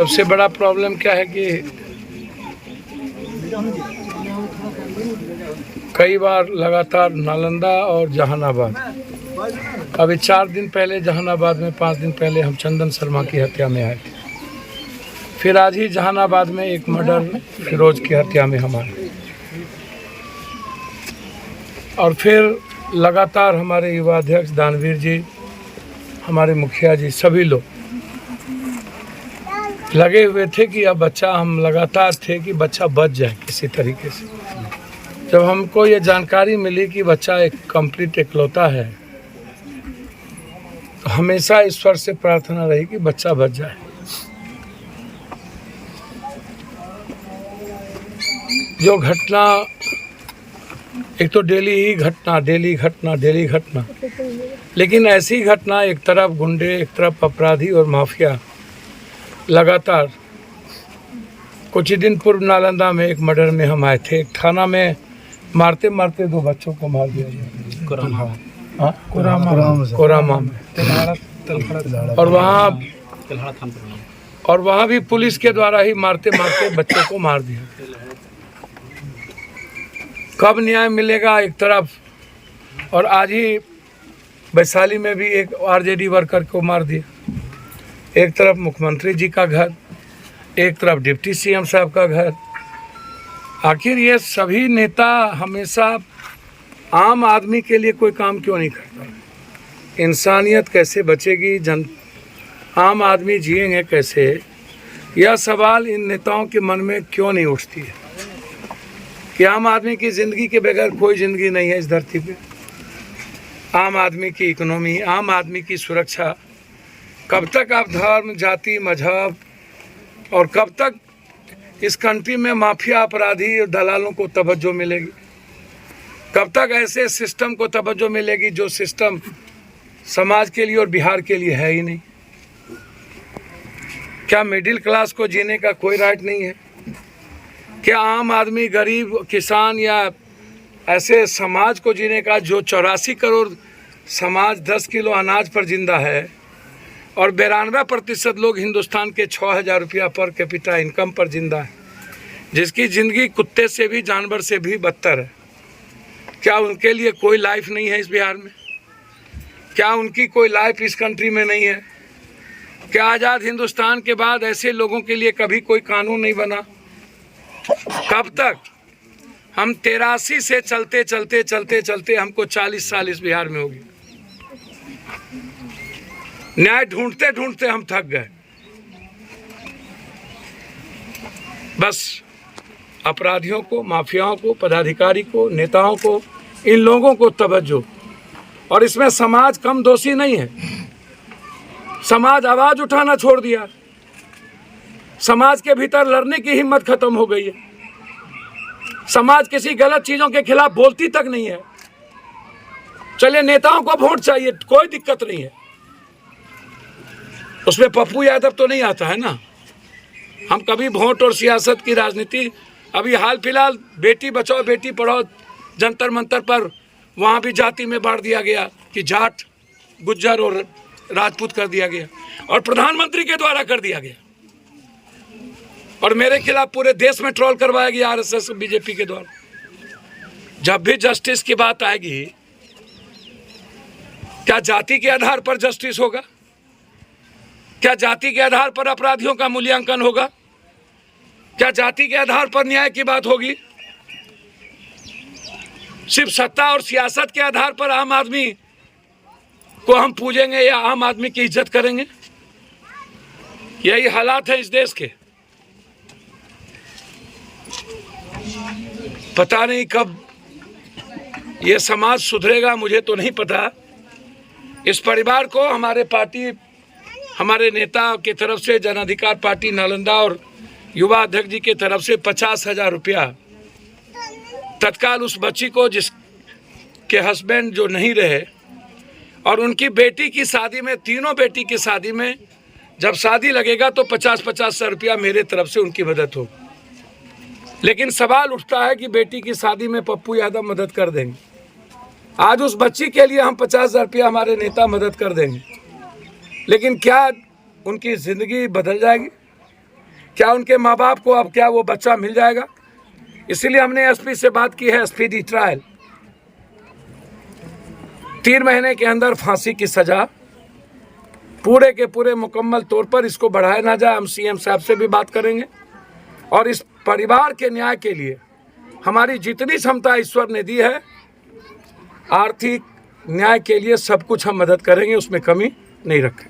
सबसे बड़ा प्रॉब्लम क्या है कि कई बार लगातार नालंदा और जहानाबाद, अभी 4 दिन पहले जहानाबाद में, 5 दिन पहले हम चंदन शर्मा की हत्या में आए थे। फिर आज ही जहानाबाद में एक मर्डर फिरोज की हत्या में हम आए, और फिर लगातार हमारे युवा अध्यक्ष दानवीर जी, हमारे मुखिया जी, सभी लोग लगे हुए थे कि अब बच्चा, हम लगातार थे कि बच्चा बच जाए किसी तरीके से। जब हमको ये जानकारी मिली कि बच्चा एक कंप्लीट इकलौता है, तो हमेशा ईश्वर से प्रार्थना रही कि बच्चा बच जाए। जो घटना, एक तो डेली ही घटना, डेली घटना, डेली घटना, लेकिन ऐसी घटना, एक तरफ गुंडे, एक तरफ अपराधी और माफिया लगातार। कुछ ही दिन पूर्व नालंदा में एक मर्डर में हम आए थे, एक थाना में मारते मारते 2 बच्चों को मार दिया गया कोरामा में, और वहाँ भी पुलिस के द्वारा ही मारते मारते बच्चों को मार दिया। कब न्याय मिलेगा एक तरफ, और आज ही वैशाली में भी एक आरजेडी वर्कर को मार दिया। एक तरफ मुख्यमंत्री जी का घर, एक तरफ डिप्टी सीएम साहब का घर। आखिर ये सभी नेता हमेशा आम आदमी के लिए कोई काम क्यों नहीं करता? इंसानियत कैसे बचेगी, आम आदमी जिएंगे कैसे? यह सवाल इन नेताओं के मन में क्यों नहीं उठती है कि आम आदमी की ज़िंदगी के बगैर कोई ज़िंदगी नहीं है इस धरती पे। आम आदमी की इकोनॉमी, आम आदमी की सुरक्षा, कब तक आप धर्म, जाति, मजहब, और कब तक इस कंट्री में माफिया, अपराधी और दलालों को तवज्जो मिलेगी? कब तक ऐसे सिस्टम को तवज्जो मिलेगी जो सिस्टम समाज के लिए और बिहार के लिए है ही नहीं? क्या मिडिल क्लास को जीने का कोई राइट नहीं है? क्या आम आदमी, गरीब, किसान या ऐसे समाज को जीने का, जो 84 करोड़ समाज 10 किलो अनाज पर जिंदा है, और 92% लोग हिंदुस्तान के 6,000 रुपया पर कैपिटा इनकम पर जिंदा है, जिसकी ज़िंदगी कुत्ते से भी, जानवर से भी बदतर है? क्या उनके लिए कोई लाइफ नहीं है इस बिहार में? क्या उनकी कोई लाइफ इस कंट्री में नहीं है? क्या आज़ाद हिंदुस्तान के बाद ऐसे लोगों के लिए कभी कोई कानून नहीं बना? कब तक? हम 83 से चलते चलते चलते चलते हमको 40 साल इस बिहार में हो गए। न्याय ढूंढते ढूंढते हम थक गए। बस अपराधियों को, माफियाओं को, पदाधिकारी को, नेताओं को, इन लोगों को तवज्जो। और इसमें समाज कम दोषी नहीं है। समाज आवाज उठाना छोड़ दिया। समाज के भीतर लड़ने की हिम्मत खत्म हो गई है। समाज किसी गलत चीजों के खिलाफ बोलती तक नहीं है। चलिए, नेताओं को वोट चाहिए, कोई दिक्कत नहीं है, उसमें पप्पू यादव तो नहीं आता है ना। हम कभी वोट और सियासत की राजनीति, अभी हाल फिलहाल बेटी बचाओ बेटी पढ़ाओ जंतर मंतर पर, वहाँ भी जाति में बांट दिया गया कि जाट, गुज्जर और राजपूत कर दिया गया, और प्रधानमंत्री के द्वारा कर दिया गया। और मेरे खिलाफ पूरे देश में ट्रोल करवाया गया आरएसएस, बीजेपी के द्वारा। जब भी जस्टिस की बात आएगी, क्या जाति के आधार पर जस्टिस होगा? क्या जाति के आधार पर अपराधियों का मूल्यांकन होगा? क्या जाति के आधार पर न्याय की बात होगी? सिर्फ सत्ता और सियासत के आधार पर आम आदमी को हम पूजेंगे या आम आदमी की इज्जत करेंगे? यही हालात है इस देश के। पता नहीं कब ये समाज सुधरेगा, मुझे तो नहीं पता। इस परिवार को हमारे पार्टी, हमारे नेता के तरफ से, जन अधिकार पार्टी नालंदा और युवा अध्यक्ष जी के तरफ से 50,000 रुपया तत्काल उस बच्ची को, जिसके हस्बैंड जो नहीं रहे, और उनकी बेटी की शादी में, तीनों बेटी की शादी में जब शादी लगेगा तो 50,000 रुपया मेरे तरफ से उनकी मदद हो। लेकिन सवाल उठता है कि बेटी की शादी में पप्पू यादव मदद कर देंगे। आज उस बच्ची के लिए हम 50,000 रुपया हमारे नेता मदद कर देंगे, लेकिन क्या उनकी ज़िंदगी बदल जाएगी? क्या उनके माँ बाप को अब क्या वो बच्चा मिल जाएगा? इसीलिए हमने एसपी से बात की है, स्पीडी ट्रायल, 3 महीने के अंदर फांसी की सजा पूरे के पूरे मुकम्मल तौर पर इसको बढ़ाया ना जाए। हम सीएम साहब से भी बात करेंगे और इस परिवार के न्याय के लिए हमारी जितनी क्षमता ईश्वर ने दी है, आर्थिक न्याय के लिए सब कुछ हम मदद करेंगे, उसमें कमी नहीं रखें।